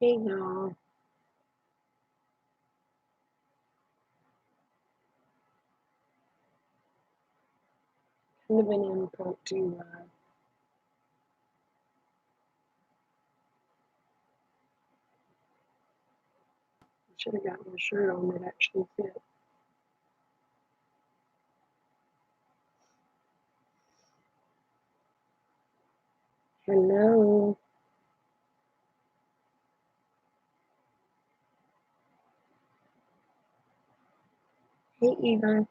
Hey y'all, kind of an impromptu should have gotten a shirt on that actually fit. Hello, hey Eva.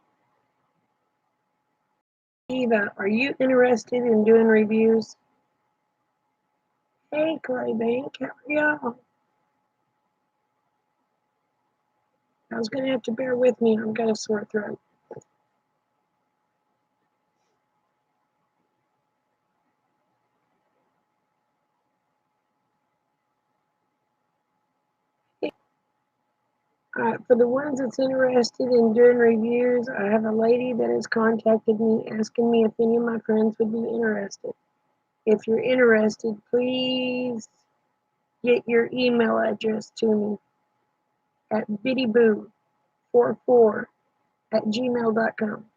Eva, are you interested in doing reviews? Hey Claybank, how are y'all? I was gonna have to bear with me. I've got a sore throat. For the ones that's interested in doing reviews, I have a lady that has contacted me asking me if any of my friends would be interested. If you're interested, please get your email address to me at bittyboo44@gmail.com.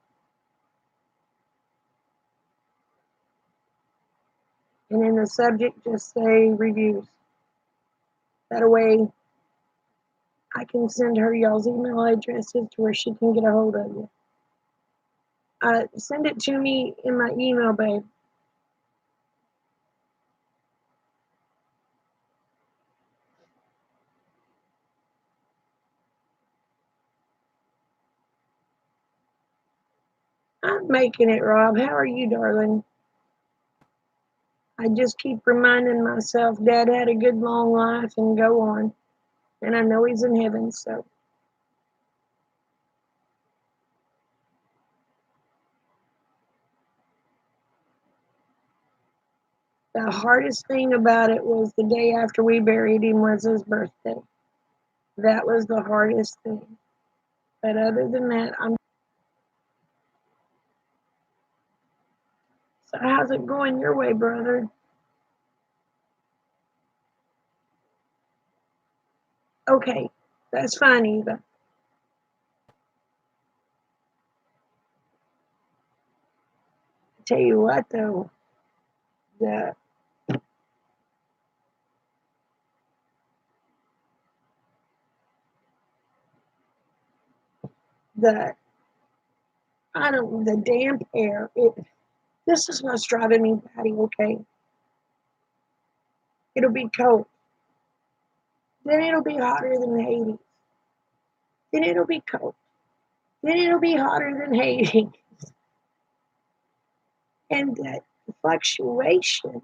And in the subject, just say reviews. That way, I can send her y'all's email addresses to where she can get a hold of you. Send it to me in my email, babe. I'm making it, Rob. How are you, darling? I just keep reminding myself Dad had a good long life and go on. And I know he's in heaven, so. The hardest thing about it was the day after we buried him was his birthday. That was the hardest thing. But other than that, I'm. So how's it going your way, brother? Okay, that's fine, Eva. Tell you what, though, the the I don't the damp air. This is what's driving me batty. Okay, it'll be cold, then it'll be hotter than Hades, then it'll be cold, then it'll be hotter than Hades, and that fluctuation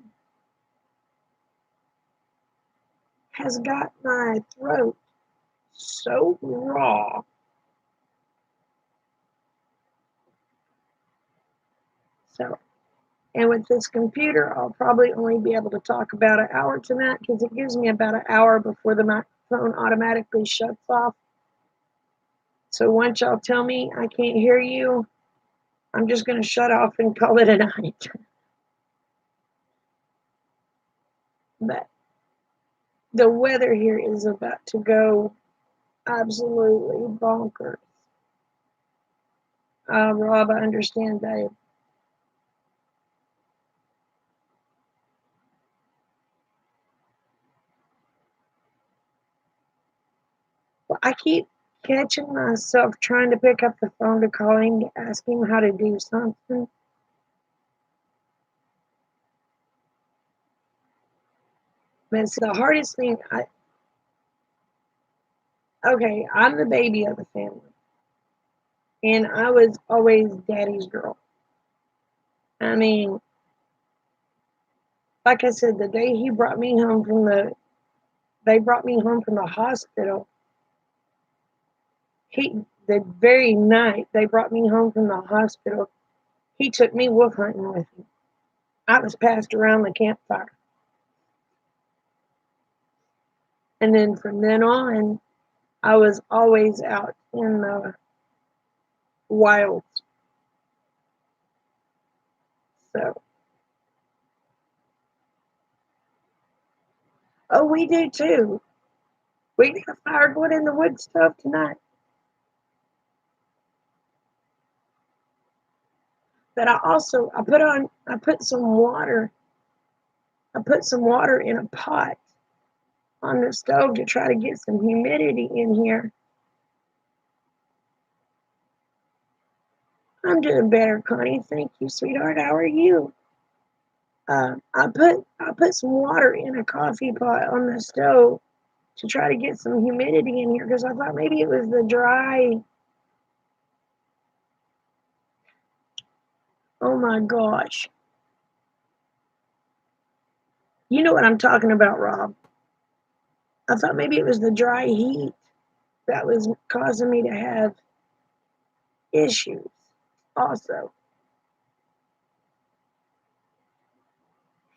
has got my throat so raw. So, and with this computer, I'll probably only be able to talk about an hour tonight because it gives me about an hour before the microphone automatically shuts off. So once y'all tell me I can't hear you, I'm just going to shut off and call it a night. But the weather here is about to go absolutely bonkers. Rob, I understand, babe. Well, I keep catching myself trying to pick up the phone to call him to ask him how to do something. But it's the hardest thing. Okay, I'm the baby of the family, and I was always daddy's girl. I mean, like I said, the day they brought me home from the hospital. The very night they brought me home from the hospital, he took me wolf hunting with him. I was passed around the campfire, and then from then on, I was always out in the wilds. So, oh, we do too. We got a firewood in the wood stove tonight. But I put some water. I put some water in a pot on the stove to try to get some humidity in here. I'm doing better, Connie. Thank you, sweetheart. How are you? I put some water in a coffee pot on the stove to try to get some humidity in here because I thought maybe it was the dry. Oh my gosh. You know what I'm talking about, Rob. I thought maybe it was the dry heat that was causing me to have issues also.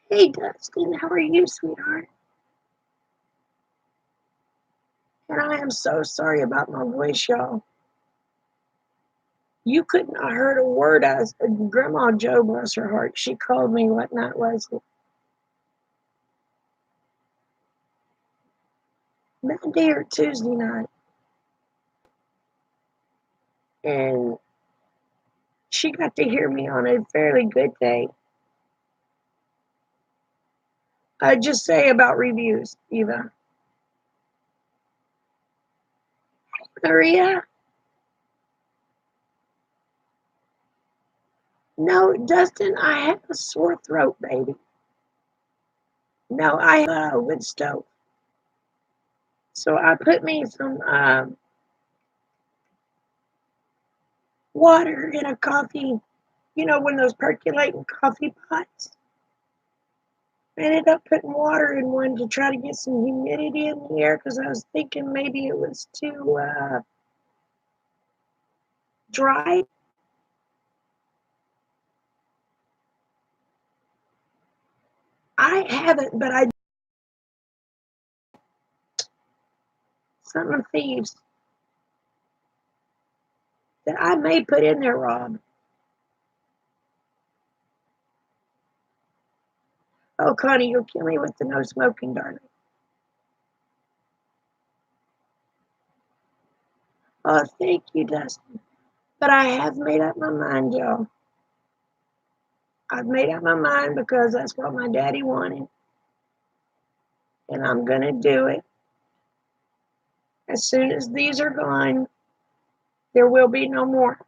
Hey, Dustin, how are you, sweetheart? And I am so sorry about my voice, y'all. You couldn't have heard a word. Grandma Joe, bless her heart, she called me, what night was it? Monday or Tuesday night. And she got to hear me on a fairly good day. I'd just say about reviews, Eva. Maria? No, Dustin, I have a sore throat, baby. No, I have a wood stove. So I put me some water in a coffee, you know, one of those percolating coffee pots. I ended up putting water in one to try to get some humidity in the air because I was thinking maybe it was too dry. I haven't, but I some of thieves that I may put in there, Rob. Oh, Connie, you'll kill me with the no smoking, darling. Oh, thank you, Dustin. But I have made up my mind, y'all. I've made up my mind because that's what my daddy wanted. And I'm going to do it. As soon as these are gone, there will be no more.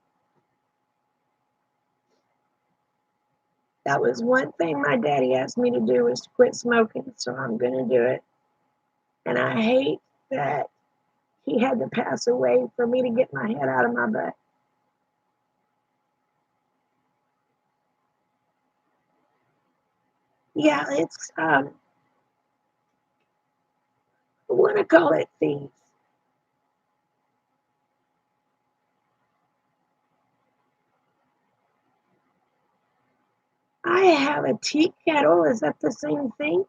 That was one thing my daddy asked me to do was to quit smoking, so I'm going to do it. And I hate that he had to pass away for me to get my head out of my butt. Yeah, it's I want to call it thieves. I have a tea kettle. Is that the same thing?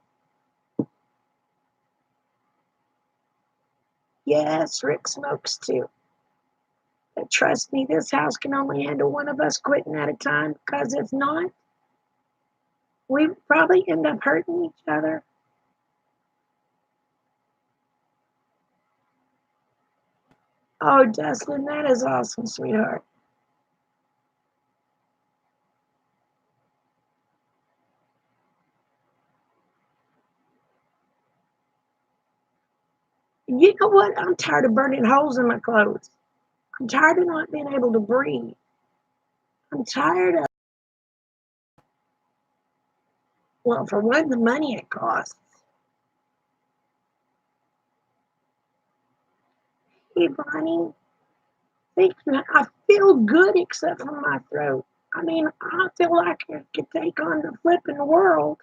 Yes, Rick smokes too. But trust me, this house can only handle one of us quitting at a time because if not, we probably end up hurting each other. Oh, Dustin, that is awesome, sweetheart. You know what? I'm tired of burning holes in my clothes. I'm tired of not being able to breathe. I'm tired of, well, for one, the money it costs. Hey, Bonnie, thank you. I feel good except for my throat. I mean, I feel like I could take on the flipping world,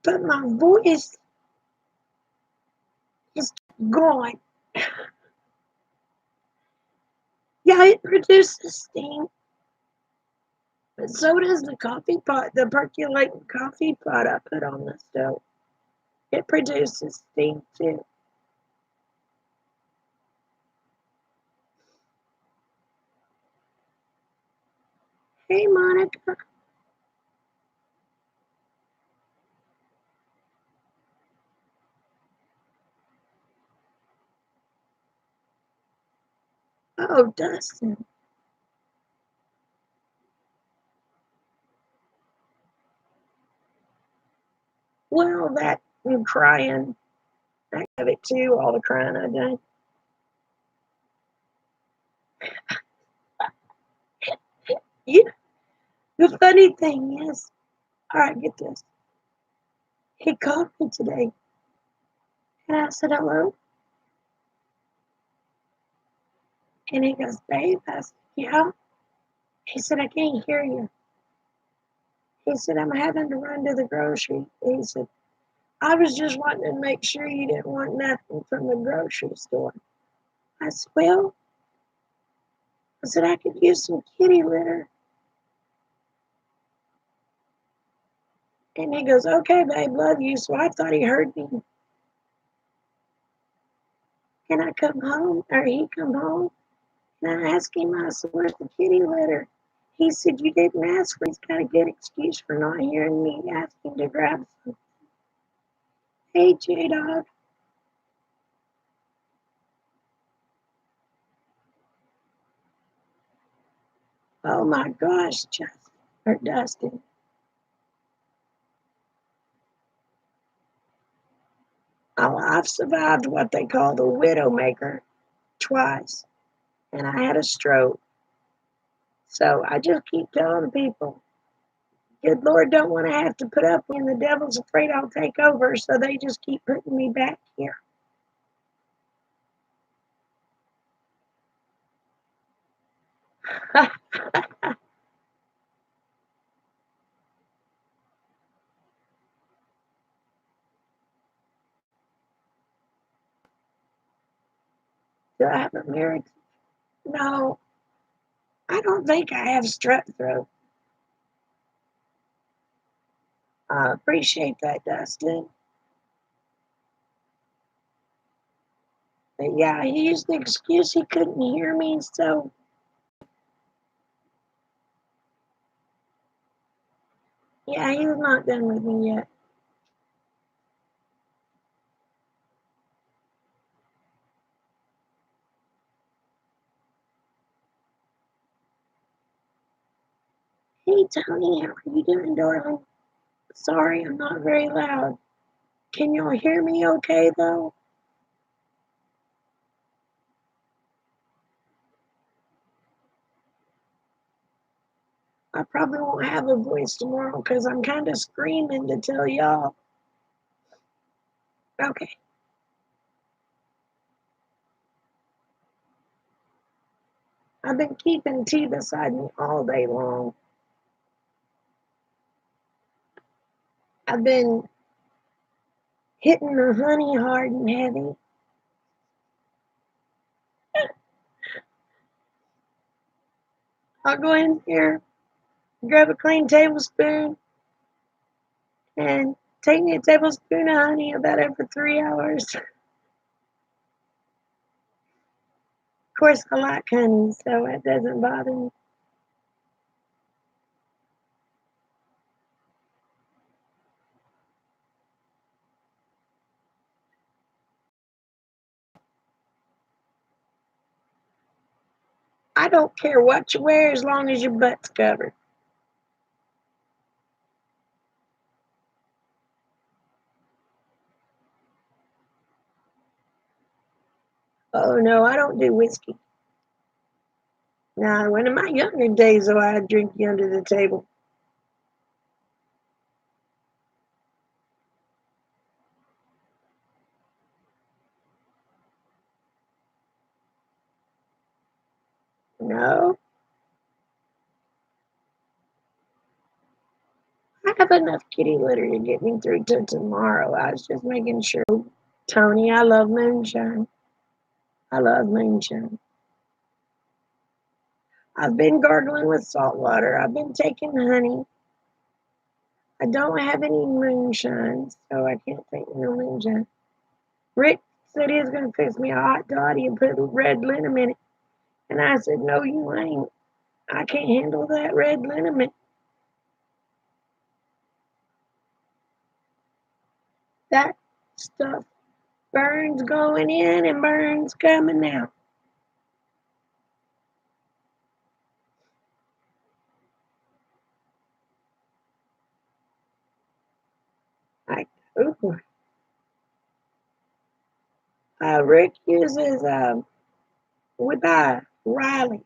but my voice is gone. Yeah, it produces steam, but so does the coffee pot, the percolating coffee pot I put on the stove. It produces steam too. Hey, Monica. Oh, Dustin. Well, that and crying. I have it too, all the crying I've done. Yeah, the funny thing is, all right, get this. He called me today and I said, hello. And he goes, babe, I said, yeah. He said, I can't hear you. He said, I'm having to run to the grocery. He said, I was just wanting to make sure you didn't want nothing from the grocery store. I said, well, I said, I could use some kitty litter. And he goes, okay, babe, love you. So I thought he heard me. And I come home, or he come home, and I asked him, I said, where's the kitty litter? He said, you didn't ask for it. He's got a good excuse for not hearing me asking to grab some. Hey, J-Dog. Oh my gosh, Justin, or Dustin. Oh, I've survived what they call the widowmaker twice, and I had a stroke. So I just keep telling people, good Lord, don't want to have to put up when the devil's afraid I'll take over, so they just keep putting me back here. Do I have a marriage? No, I don't think I have strep throat. I appreciate that, Dustin. But yeah, he used the excuse he couldn't hear me, so yeah, he's not done with me yet. Hey, Tony, how are you doing, darling? Sorry, I'm not very loud. Can y'all hear me okay, though? I probably won't have a voice tomorrow because I'm kind of screaming to tell y'all. Okay, I've been keeping tea beside me all day long. I've been hitting the honey hard and heavy. I'll go in here, grab a clean tablespoon, and take me a tablespoon of honey about every 3 hours. Of course, I like honey, so it doesn't bother me. I don't care what you wear as long as your butt's covered. Oh no, I don't do whiskey. Now, when in my younger days, though, I'd drink you under the table. No, I have enough kitty litter to get me through till tomorrow. I was just making sure. Tony, I love moonshine. I love moonshine. I've been gargling with salt water. I've been taking honey. I don't have any moonshine, so I can't take no moonshine. Rick said he was going to fix me a hot toddy and put red liniment in it. And I said, no, you ain't. I can't handle that red liniment. That stuff burns going in and burns coming out. Ooh. Rick uses with Riley's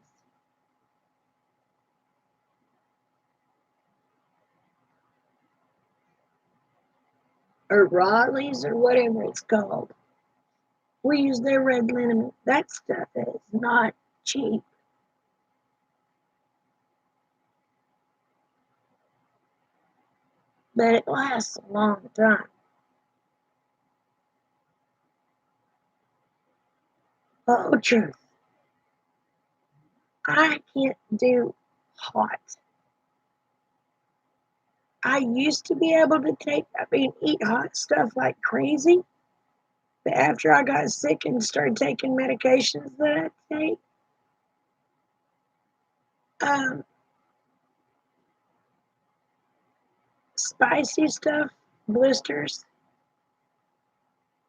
or Raleigh's or whatever it's called. We use their red liniment. That stuff is not cheap. But it lasts a long time. Oh, truth. I can't do hot. I used to be able to eat hot stuff like crazy. But after I got sick and started taking medications that I take, um, spicy stuff, blisters,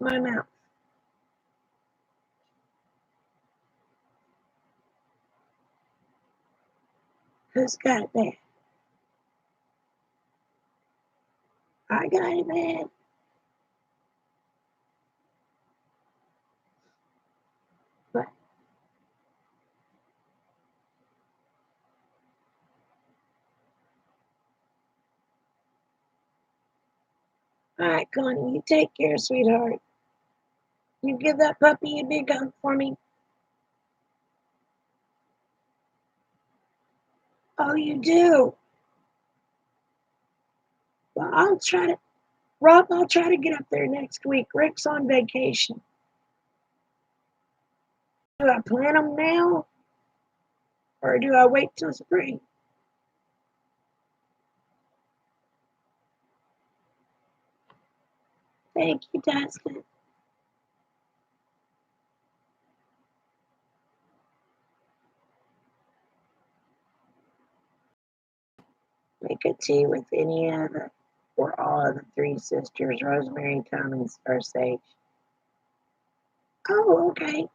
my mouth. Who's got it bad? I got it bad. But, all right, Connie, you take care, sweetheart. You give that puppy a big hug for me. Oh, you do? Well, Rob, I'll try to get up there next week. Rick's on vacation. Do I plan them now or do I wait till spring? Thank you, Dustin. Make a tea with any of the or all of the three sisters, rosemary, thyme, and or sage. Oh, okay.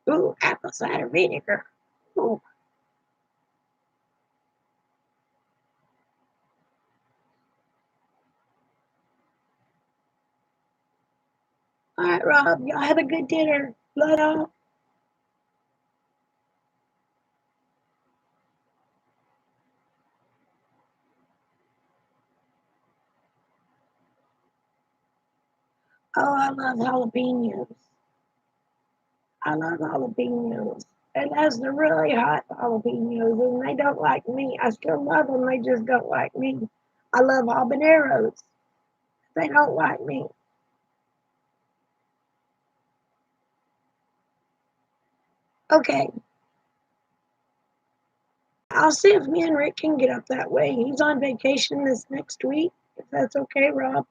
Ooh, apple cider vinegar. Ooh. All right, Rob, y'all have a good dinner. Blood off. Oh, I love jalapenos. I love jalapenos. And that's the really hot jalapenos, and they don't like me. I still love them, they just don't like me. I love habaneros. They don't like me. Okay, I'll see if me and Rick can get up that way. He's on vacation this next week, if that's okay, Rob.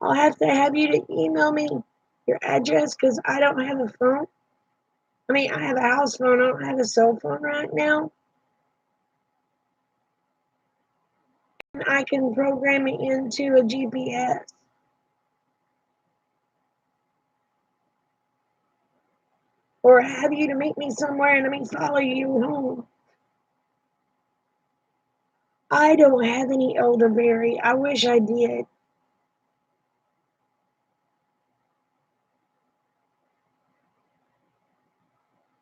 I'll have to have you to email me your address because I don't have a phone. I mean, I have a house phone, I don't have a cell phone right now. And I can program it into a GPS or have you to meet me somewhere and let me follow you home. I don't have any elderberry. I wish I did.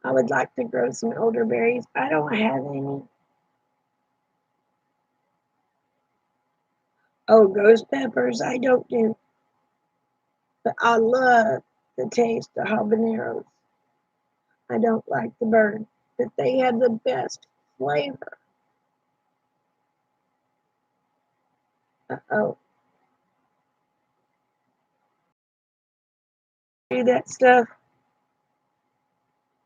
I would like to grow some elderberries. I don't have any. Oh, ghost peppers, I don't do. But I love the taste of habaneros. I don't like the burn, but they have the best flavor. Oh, do that stuff.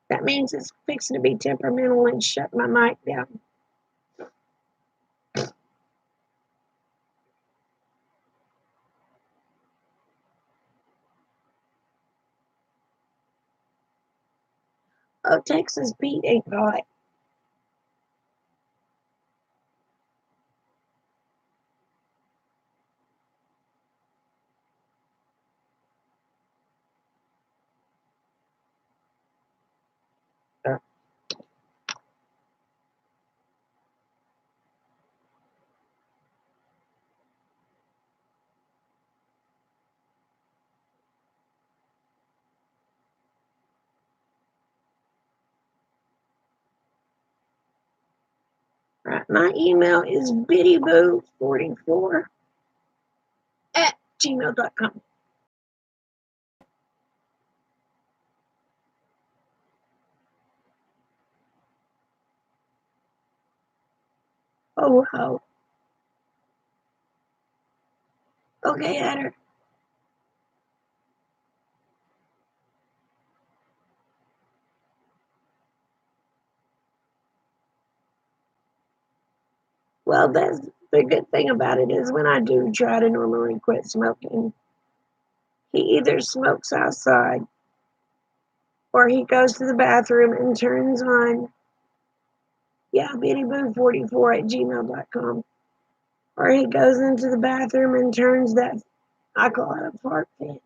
That means it's fixing to be temperamental and shut my mic down. Oh, Texas Pete ain't hot. Right, my email is bittyboo44@gmail.com. Oh, ho. Okay, Hatter. Well, that's the good thing about it is when I do try to normally quit smoking, he either smokes outside or he goes to the bathroom and turns on, bittyboo44@gmail.com. Or he goes into the bathroom and turns that, I call it a fart fan,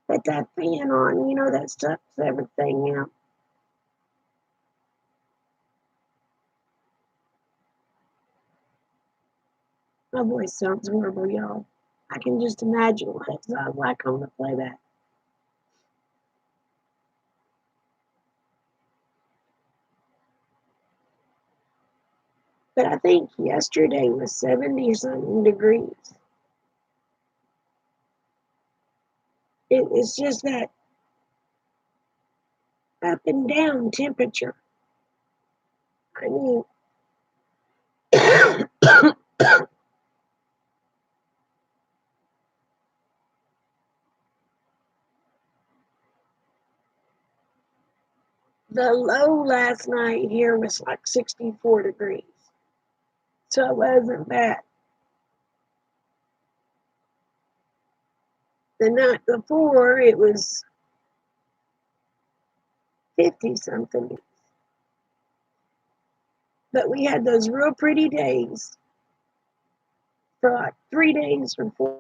put that fan on, that sucks everything out. My voice sounds horrible, y'all. I can just imagine what it sounds like on the playback. But I think yesterday was 70-something degrees. It's just that up and down temperature. I mean, the low last night here was like 64 degrees. So it wasn't bad. The night before, it was 50 something. But we had those real pretty days for like 3 days or 4